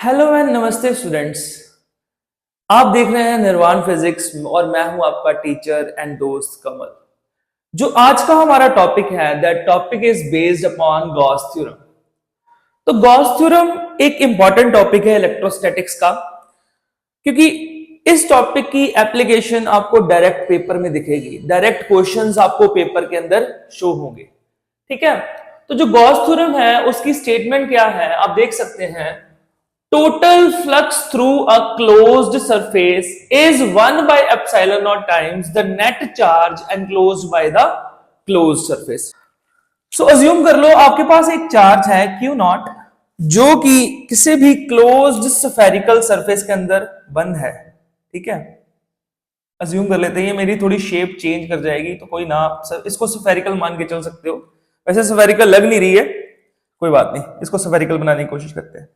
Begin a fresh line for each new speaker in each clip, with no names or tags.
Hello and नमस्ते students. आप देख रहे हैं निर्वाण फिजिक्स और मैं हूं आपका टीचर एंड दोस्त कमल। जो आज का हमारा टॉपिक है that topic is based upon Gauss theorem. तो गॉस थ्योरम एक इंपॉर्टेंट टॉपिक है इलेक्ट्रोस्टैटिक्स का, क्योंकि इस टॉपिक की एप्लीकेशन आपको डायरेक्ट पेपर में दिखेगी, डायरेक्ट क्वेश्चंस आपको पेपर के अंदर शो होंगे। ठीक है, तो जो गॉस थ्योरम है उसकी स्टेटमेंट क्या है आप देख सकते हैं। Total flux through a closed surface is 1 by epsilon naught times the net charge enclosed by the closed surface. So assume कर लो आपके पास एक चार्ज है Q नॉट जो कि किसी भी क्लोज्ड स्फेरिकल सरफेस के अंदर बंद है। ठीक है, अज्यूम कर लेते हैं, ये मेरी थोड़ी शेप चेंज कर जाएगी तो कोई ना, इसको स्फेरिकल मान के चल सकते हो। वैसे स्फेरिकल लग नहीं रही है, कोई बात नहीं, इसको स्फेरिकल बनाने की कोशिश करते हैं।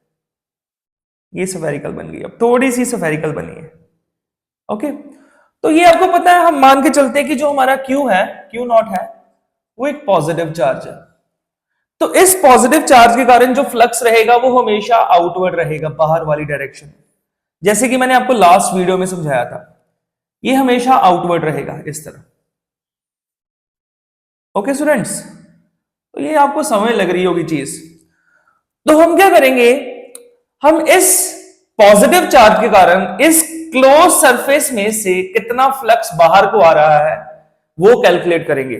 ये स्फेरिकल बन गई, अब थोड़ी सी स्फेरिकल बनी है। ओके, तो ये आपको पता है, हम मान के चलते हैं कि जो हमारा क्यू है, क्यू नॉट है, वो एक पॉजिटिव चार्ज है। तो इस पॉजिटिव चार्ज के कारण जो फ्लक्स रहेगा वो हमेशा आउटवर्ड रहेगा, बाहर वाली डायरेक्शन में। जैसे कि मैंने आपको लास्ट वीडियो में समझाया था, ये हमेशा आउटवर्ड रहेगा इस तरह। ओके स्टूडेंट्स, तो ये आपको समझ लग रही होगी चीज। तो हम क्या करेंगे, हम इस पॉजिटिव चार्ज के कारण इस क्लोज सरफेस में से कितना फ्लक्स बाहर को आ रहा है वो कैलकुलेट करेंगे।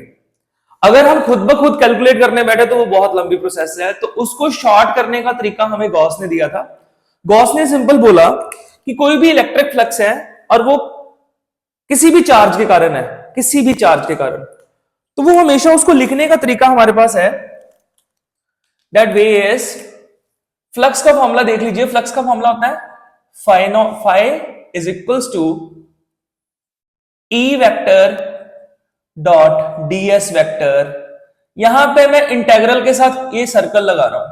अगर हम खुद ब खुद कैलकुलेट करने बैठे तो वो बहुत लंबी प्रोसेस है, तो उसको शॉर्ट करने का तरीका हमें गॉस ने दिया था। गॉस ने सिंपल बोला कि कोई भी इलेक्ट्रिक फ्लक्स है और वो किसी भी चार्ज के कारण है, किसी भी चार्ज के कारण, तो वो हमेशा उसको लिखने का तरीका हमारे पास है। दैट वे इज, फ्लक्स का फॉर्मूला देख लीजिए, फ्लक्स का फॉर्मूला होता है phi is equals to E vector dot ds vector. यहां पे मैं इंटेग्रल के साथ ये सर्कल लगा रहा हूं।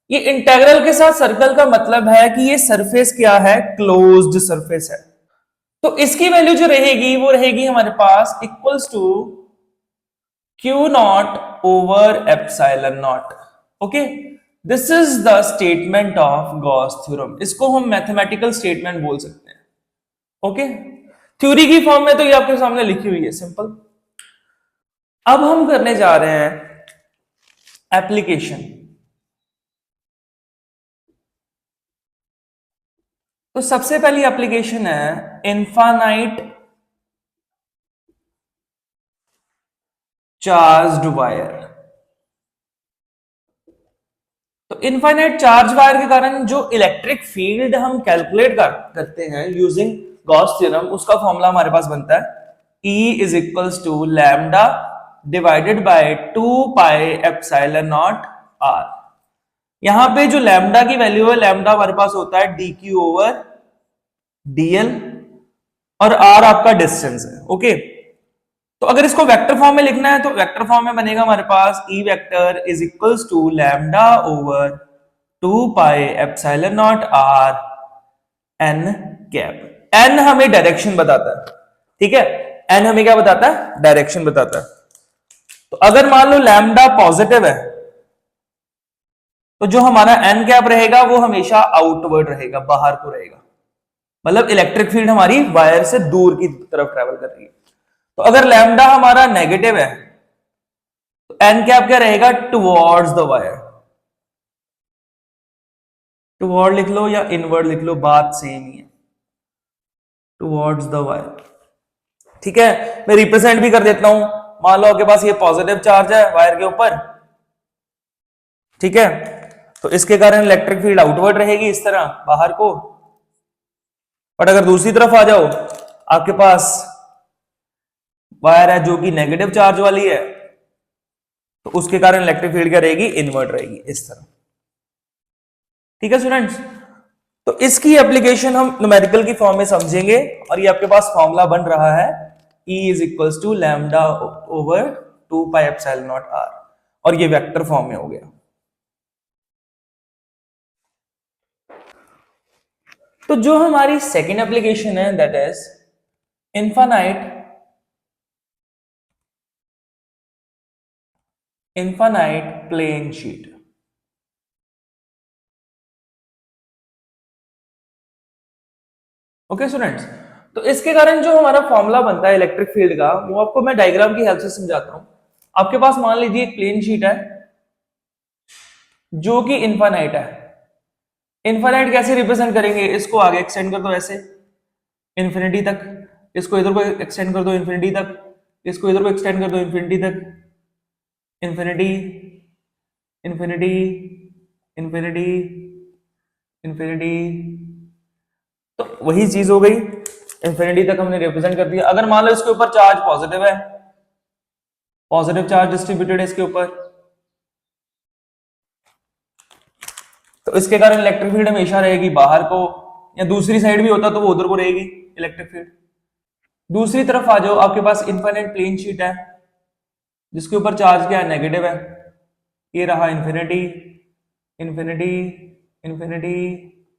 ये इंटेग्रल के साथ सर्कल का मतलब है कि ये सरफेस क्या है, क्लोज्ड सरफेस है। तो इसकी वैल्यू जो रहेगी वो रहेगी हमारे पास equals to Q naught over epsilon naught. Okay, this is the statement of Gauss theorem. इसको हम मैथमेटिकल स्टेटमेंट बोल सकते हैं। ओके, थ्योरी की फॉर्म में तो ये आपके सामने लिखी हुई है, सिंपल। अब हम करने जा रहे हैं एप्लीकेशन। तो सबसे पहली एप्लीकेशन है इनफाइनाइट चार्ज्ड वायर। तो इनफाइनाइट चार्ज वायर के कारण जो इलेक्ट्रिक फील्ड हम कैलकुलेट करते हैं यूजिंग गॉस थ्योरम, उसका फॉर्मूला हमारे पास बनता है E is equals to lambda divided by 2 pi epsilon naught R। यहां पे जो लैम्डा की वैल्यू है, लैम्डा हमारे पास होता है dq ओवर dl और R आपका डिस्टेंस है। ओके, तो अगर इसको वेक्टर फॉर्म में लिखना है तो वेक्टर फॉर्म में बनेगा हमारे पास E vector is equals to lambda over 2 pi epsilon naught R n cap. n हमें डायरेक्शन बताता है। ठीक है, n हमें क्या बताता है, डायरेक्शन बताता है। तो अगर मान लो लैम्डा पॉजिटिव है तो जो हमारा n कैप रहेगा वो हमेशा आउटवर्ड रहेगा, बाहर को रहेगा। मतलब इलेक्ट्रिक फील्ड हमारी वायर से दूर की तरफ ट्रेवल कर रही है। तो अगर लैम्डा हमारा नेगेटिव है तो एन कैप क्या रहेगा, टुवर्ड्स द वायर। टुवर्ड लिख लो या इनवर्ड लिख लो, बात सेम ही है, टुवर्ड्स द वायर। ठीक है, मैं रिप्रेजेंट भी कर देता हूं। मान लो आपके पास ये पॉजिटिव चार्ज है वायर के ऊपर। ठीक है, तो इसके कारण इलेक्ट्रिक फील्ड आउटवर्ड रहेगी इस तरह बाहर को। बट अगर दूसरी तरफ आ जाओ, आपके पास वायर है जो कि नेगेटिव चार्ज वाली है, तो उसके कारण इलेक्ट्रिक फील्ड क्या रहेगी, इनवर्ट रहेगी इस तरह। ठीक है स्टूडेंट्स, तो इसकी एप्लीकेशन हम न्यूमेरिकल की फॉर्म में समझेंगे और ये आपके पास फॉर्मूला बन रहा है E is equals to lambda over 2 pi epsilon naught R, और ये वेक्टर फॉर्म में हो गया। तो जो हमारी सेकेंड एप्लीकेशन है that is infinite plane sheet. Okay students, तो इसके कारण जो हमारा फॉर्मूला बनता है इलेक्ट्रिक फील्ड का, वो आपको मैं डायग्राम की हेल्प से समझाता हूं। आपके पास मान लीजिए एक प्लेन शीट है जो कि इनफाइनाइट है। इनफाइनाइट कैसे रिप्रेजेंट करेंगे, इसको आगे एक्सटेंड कर दो ऐसे इंफिनिटी तक, इसको इधर को एक्सटेंड कर दो इंफिनिटी तक, इसको इधर को एक्सटेंड कर दो इंफिनिटी तक, इंफिनिटी इंफिनिटी इंफिनिटी इंफिनिटी। तो वही चीज हो गई, इंफिनिटी तक हमने रिप्रेजेंट कर दिया। अगर मान लो इसके ऊपर चार्ज पॉजिटिव है, पॉजिटिव चार्ज डिस्ट्रीब्यूटेड है इसके ऊपर, तो इसके कारण इलेक्ट्रिक फील्ड हमेशा रहेगी बाहर को, या दूसरी साइड भी होता तो वो उधर को रहेगी इलेक्ट्रिक फील्ड। दूसरी तरफ आ जाओ, आपके पास इनफाइनाइट प्लेन शीट है जिसके ऊपर चार्ज क्या है, नेगेटिव है। ये रहा इंफिनिटी इंफिनिटी इंफिनिटी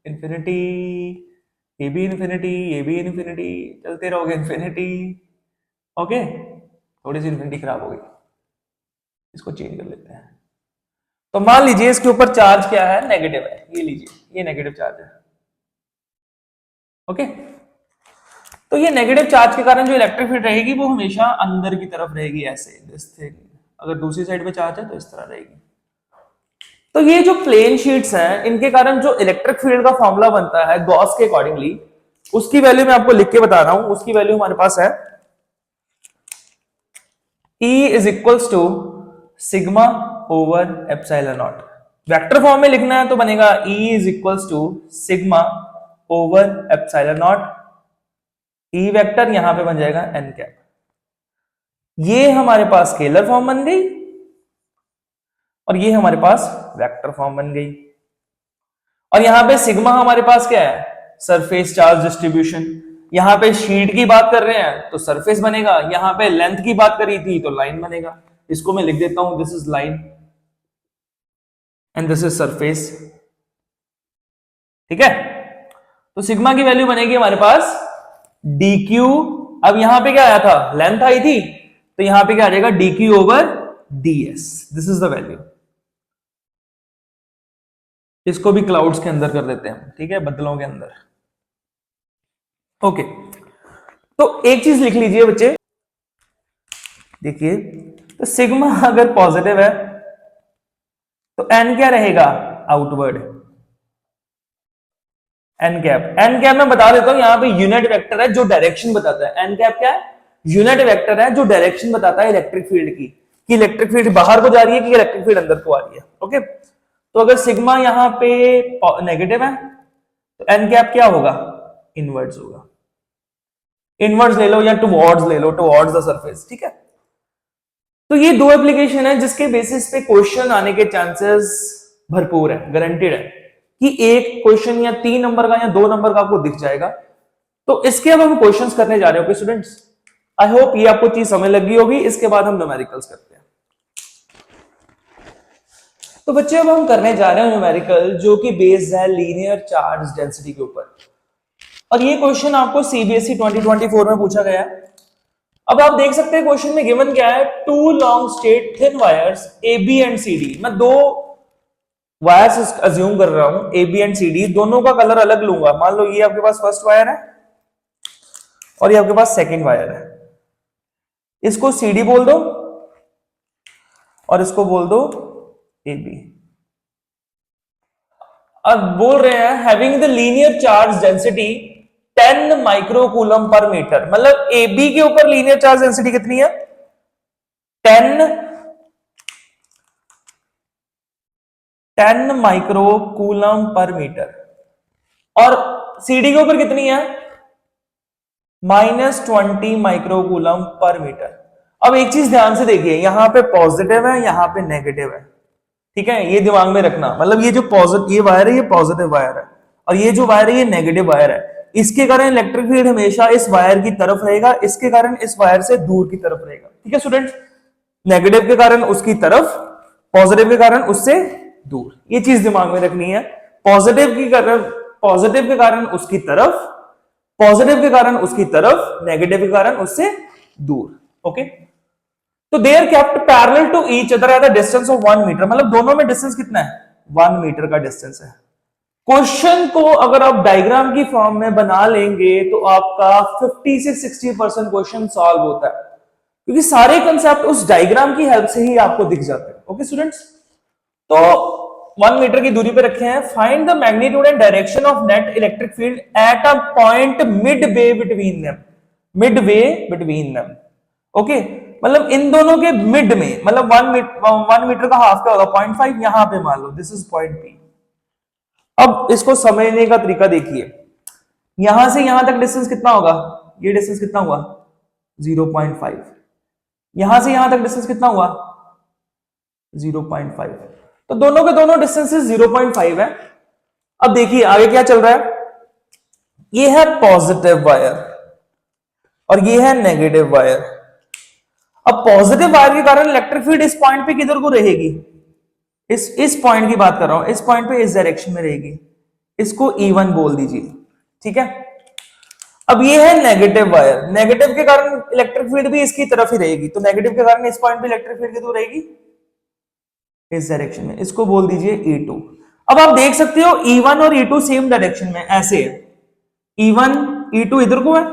इंफिनिटी, ये भी इंफिनिटी, ये भी इंफिनिटी, चलते रहोगे इंफिनिटी। ओके, थोड़ी सी इंफिनिटी खराब हो गई, इसको चेंज कर लेते हैं। तो मान लीजिए इसके ऊपर चार्ज क्या है, नेगेटिव है, ये लीजिए, ये नेगेटिव चार्ज है। ओके, तो ये नेगेटिव चार्ज के कारण जो इलेक्ट्रिक फील्ड रहेगी वो हमेशा अंदर की तरफ रहेगी, ऐसे दिस थिंग। अगर दूसरी साइड पे चार्ज है तो इस तरह रहेगी। तो ये जो प्लेन शीट्स हैं, इनके कारण जो इलेक्ट्रिक फील्ड का फॉर्मूला बनता है गॉस के अकॉर्डिंगली, उसकी वैल्यू मैं आपको लिख के बता रहा हूं। उसकी वैल्यू हमारे पास है E is equals to sigma over epsilon naught. Vector form में लिखना है तो बनेगा E is equals to sigma over epsilon naught. E vector यहां पे बन जाएगा एन कैप। ये हमारे पास स्केलर फॉर्म बन गई और ये हमारे पास वेक्टर फॉर्म बन गई। और यहां पे सिग्मा हमारे पास क्या है, सरफेस चार्ज डिस्ट्रीब्यूशन। यहां पे शीट की बात कर रहे हैं तो सरफेस बनेगा, यहां पे लेंथ की बात करी थी तो लाइन बनेगा। इसको मैं लिख देता हूं, this is line and this is surface. ठीक है, तो सिग्मा की वैल्यू बनेगी हमारे पास dq। अब यहां पे क्या आया था, लेंथ आई थी, तो यहां पे क्या आ जाएगा, dq over ds। This is the value. इसको भी क्लाउड्स के अंदर कर देते हैं, ठीक है, बदलों के अंदर। ओके, तो एक चीज लिख लीजिए बच्चे, देखिए, तो सिग्मा अगर पॉजिटिव है तो एन क्या रहेगा, outward, n cap. N cap मैं बता देता हूं, यहां पे यूनिट वेक्टर है जो डायरेक्शन बताता है। एन कैप क्या है, यूनिट वेक्टर है जो डायरेक्शन बताता है इलेक्ट्रिक फील्ड की, कि इलेक्ट्रिक फील्ड बाहर को जा रही है कि इलेक्ट्रिक फील्ड अंदर को आ रही है। ओके, तो अगर सिग्मा यहां पे नेगेटिव है तो एन कैप क्या होगा, इनवर्ड्स होगा। इनवर्ड्स ले लो या टुवर्ड्स ले लो, टुवर्ड्स द सरफेस। ठीक है, तो ये दो एप्लीकेशन है जिसके बेसिस पे क्वेश्चन आने के चांसेस भरपूर है, गारंटेड है कि एक क्वेश्चन या 3 नंबर का या 2 नंबर का आपको दिख जाएगा। तो इसके अब हम क्वेश्चंस करने जा रहे हो स्टूडेंट्स। आई होप ये आपको चीज समझ लगी होगी। इसके बाद हम न्यूमेरिकल्स करते हैं। तो बच्चे अब हम करने जा रहे हैं न्यूमेरिकल जो कि बेस्ड है लीनियर चार्ज डेंसिटी के ऊपर, और ये क्वेश्चन आपको सीबीएसई 2024 में पूछा गया है। अब आप देख सकते हैं क्वेश्चन में गिवन क्या है, two long straight thin wires A B and C D. मैं दो वायर्स अज्यूम कर रहा हूं, A B and C D, दोनों का कलर अलग लूंगा। मान लो ये आपके पास फर्स्ट वायर है और ये आपके पास सेकंड वायर है। इसको सी डी बोल दो और इसको बोल दो ए बी। अब बोल रहे हैं having the linear charge density 10 microcoulomb पर मीटर। मतलब ए बी के ऊपर लीनियर चार्ज डेंसिटी कितनी है, 10 माइक्रोकूलम पर मीटर, और सीडी के ऊपर कितनी है, -20 माइक्रोकूलम पर मीटर। अब एक चीज ध्यान से देखिए, यहां पे पॉजिटिव है, यहां पे नेगेटिव है। ठीक है, ये दिमाग में रखना। मतलब ये जो पॉजिटिव ये वायर है, ये पॉजिटिव वायर है, और ये जो वायर है ये नेगेटिव वायर है। इसके कारण इलेक्ट्रिक फील्ड हमेशा इस वायर की तरफ रहेगा, इसके कारण इस वायर से दूर की तरफ रहेगा। ठीक है स्टूडेंट, नेगेटिव के कारण उसकी तरफ, पॉजिटिव के कारण उससे दूर। ये चीज दिमाग में रखनी है। पॉजिटिव के कारण उसकी तरफ, पॉजिटिव के कारण उसकी तरफ, नेगेटिव के कारण उससे दूर। ओके, तो they are kept parallel to each other at the distance of 1 metre. मतलब दोनों में डिस्टेंस कितना है, 1 मीटर का डिस्टेंस है। क्वेश्चन को अगर आप डायग्राम की फॉर्म में बना लेंगे तो आपका 50 से 60% क्वेश्चन सॉल्व होता है, क्योंकि सारे कंसेप्ट उस डायग्राम की हेल्प से ही आपको दिख जाते हैं। ओके स्टूडेंट्स, तो 1 मीटर की दूरी पे रखे हैं। Find the magnitude and direction of net electric field at a point mid way between them. Mid way between them, okay, मतलब इन दोनों के मिड में, मतलब 1 मीटर का हाफ क्या होगा, 0.5, यहां पे मान लो दिस इज पॉइंट बी। अब इसको समझने का तरीका देखिए, यहां से यहां तक डिस्टेंस कितना होगा, ये डिस्टेंस कितना हुआ 0.5, यहां से यहां तक डिस्टेंस कितना हुआ 0.5, तो दोनों के दोनों डिस्टेंसेस 0.5 है। अब देखिए आगे क्या चल रहा है, ये है पॉजिटिव वायर और ये है नेगेटिव वायर। अब पॉजिटिव वायर के कारण इलेक्ट्रिक फील्ड इस पॉइंट पे किधर को रहेगी, इस पॉइंट की बात कर रहा हूं, इस पॉइंट पे इस डायरेक्शन में रहेगी, इसको E1 बोल दीजिए, ठीक है। अब ये है नेगेटिव वायर, नेगेटिव के कारण इलेक्ट्रिक फील्ड भी इसकी तरफ ही रहेगी, तो नेगेटिव के कारण इस पॉइंट पे इलेक्ट्रिक फील्ड किधर रहेगी, इस डायरेक्शन में, इसको बोल दीजिए E2। अब आप देख सकते हो E1 और E2 सेम डायरेक्शन में ऐसे है, E1 E2 इधर को है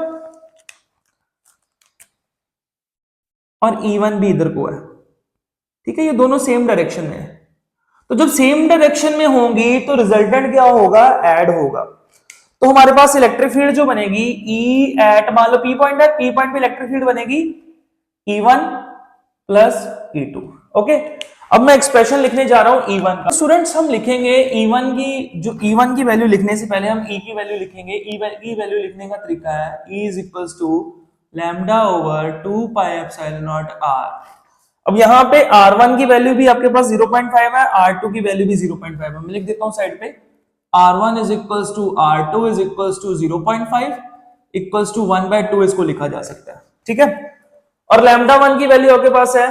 और E1 भी इधर को है, ठीक है, ये दोनों सेम डायरेक्शन में है। तो जब सेम डायरेक्शन में होंगी तो रिजल्टेंट क्या होगा, ऐड होगा। तो हमारे पास इलेक्ट्रिक फील्ड जो बनेगी E एट, मान लो P पॉइंट है, P पॉइंट पे इलेक्ट्रिक फील्ड बनेगी E1 प्लस E2। ओके, अब मैं एक्सप्रेशन लिखने जा रहा हूं E1 का। स्टूडेंट्स हम लिखेंगे E1 की, जो E1 की वैल्यू लिखने से पहले हम E की वैल्यू लिखेंगे। E की वैल्यू लिखने का तरीका है E is equals to lambda over 2 pi epsilon naught R। अब यहां पे R1 की वैल्यू भी आपके पास 0.5 है, R2 की वैल्यू भी 0.5 है। मैं लिख देता हूं साइड पे, R1 is equals to R2 is equals to 0.5 equals to 1/2 इसको लिखा जा सकता है, ठीक है। और लैम्डा 1 की वैल्यू आपके पास है,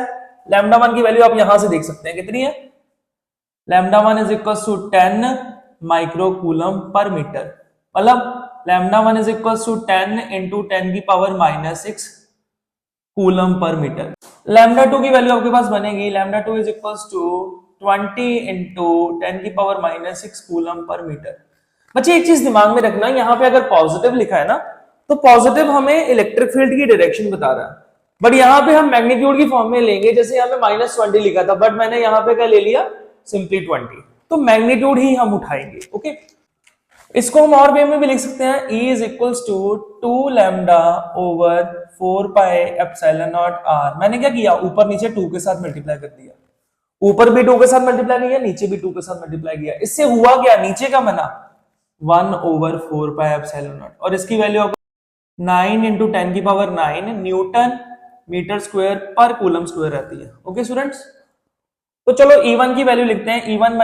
लैम्डा 1 की वैल्यू आप यहां से देख सकते हैं कितनी है, lambda 1 is equals to 10 micro coulomb पर मीटर, मतलब lambda 1 is equals to 10 into 10 की पावर -6 कूलम पर मीटर। लैम्डा 2 की वैल्यू आपके पास बनेगी, lambda 2 is equals to 20 into 10 की पावर -6 कूलम पर मीटर। बच्चे एक चीज दिमाग में रखना, यहाँ पे अगर पॉजिटिव लिखा है ना, तो पॉजिटिव हमें इलेक्ट्रिक फील्ड की डायरेक्शन बता रहा है, बट यहाँ पे हम मैग्नीट्यूड की फॉर्म में लेंगे, जैसे यहाँ पे -20 लिखा था, बट मैंने यहाँ पे क्या ले लिया, सिंपली 20, तो मैग्नीट्यूड ही हम उठाएंगे। ओके, इसको हम और वे में भी लिख सकते हैं, E is equals to 2 lambda over 4 pi epsilon naught R। मैंने क्या किया, ऊपर नीचे 2 के साथ मल्टीप्लाई कर दिया, ऊपर भी 2 के साथ मल्टीप्लाई किया, नीचे भी 2 के साथ मल्टीप्लाई किया, इससे हुआ क्या, नीचे का बना 1 ओवर 4 पाई एप्सिलॉन नॉट, और इसकी वैल्यू 9 इंटू 10 की पावर 9 न्यूटन मीटर स्क्वायर पर कूलम स्क्वायर रहती है। ओके स्टूडेंट्स, तो चलो E1 की वैल्यू लिखते हैं। E1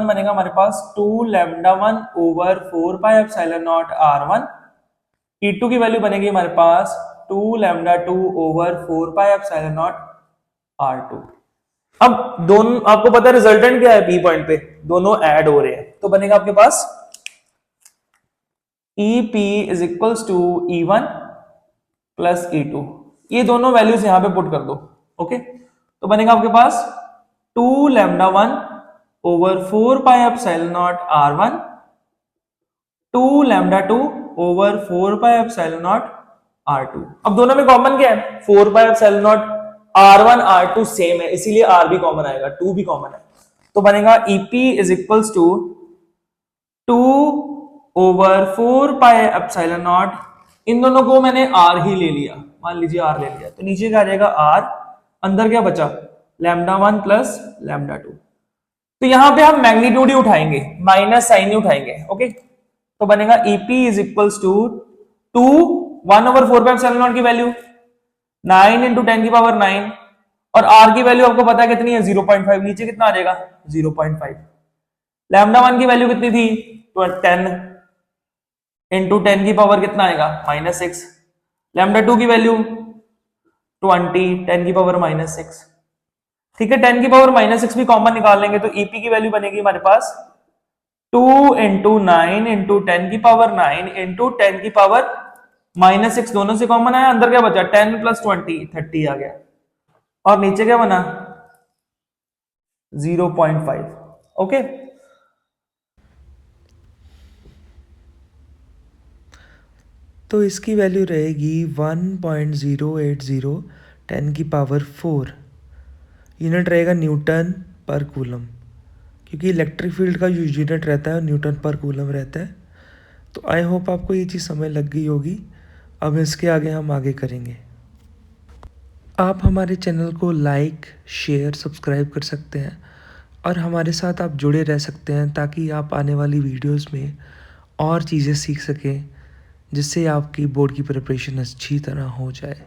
बनेगा हमारे पास 2 lambda 1 over 4 pi epsilon not R1। E2 की वैल्यू बनेगी हमारे पास 2 lambda 2 over 4 pi epsilon not R2। अब दोनों आपको पता है रिजल्टेंट क्या है, P पॉइंट पे दोनों ऐड हो रहे हैं, तो बनेगा आपके पास EP is equals to E1 plus E2। ये दोनों वैल्यूज यहां पे पुट कर दो। ओके, तो बनेगा आपके पास 2 lambda 1 over 4 pi epsilon not R1, 2 lambda 2 over 4 pi epsilon not R2। अब दोनों में कॉमन क्या है, 4 pi epsilon not, R1 R2 same है, इसीलिए R भी कॉमन आएगा, 2 भी कॉमन है, तो बनेगा EP is equals to 2 over 4 pi epsilon naught, इन दोनों को मैंने R ही ले लिया, मान लीजिए R ले लिया, तो नीचे क्या आ जाएगा R, अंदर क्या बचा लैम्डा 1 प्लस लैम्डा 2। तो यहां पे हम मैग्नीट्यूड ही उठाएंगे, माइनस साइन ही उठाएंगे। ओके, तो बनेगा EP is equals to 2 1 over 4 pi epsilon naught की वैल्यू 9 इंटू 10 की पावर 9, और R की वैल्यू आपको पता है कितनी है 0.5, नीचे कितना आ जाएगा 0.5। लैम्डा 1 की वैल्यू कितनी थी 10 इंटू 10 की पावर कितना आएगा -6, लैम्डा 2 की वैल्यू 20 10 की पावर -6, ठीक है, 10 की पावर -6 भी कॉमन निकाल लेंगे, तो EP की वैल्यू बनेगी हमारे पास 2 इंटू 9 इंटू 10 की पावर 9 इंटू 10 की पावर -6, दोनों से कॉमन आया, अंदर क्या बचा 10 प्लस 20 30 आ गया, और नीचे क्या बना 0.5। ओके,
तो इसकी वैल्यू रहेगी 1.080 10 की पावर 4। यूनिट रहेगा न्यूटन पर कूलम, क्योंकि इलेक्ट्रिक फील्ड का जो यूनिट रहता है न्यूटन पर कूलम रहता है। तो आई होप आपको ये चीज़ समझ लग गई होगी। अब इसके आगे हम आगे करेंगे। आप हमारे चैनल को लाइक, शेयर, सब्सक्राइब कर सकते हैं और हमारे साथ आप जुड़े रह सकते हैं, ताकि आप आने वाली वीडियोस में और चीज़ें सीख सकें, जिससे आपकी बोर्ड की प्रिपरेशन अच्छी तरह हो जाए।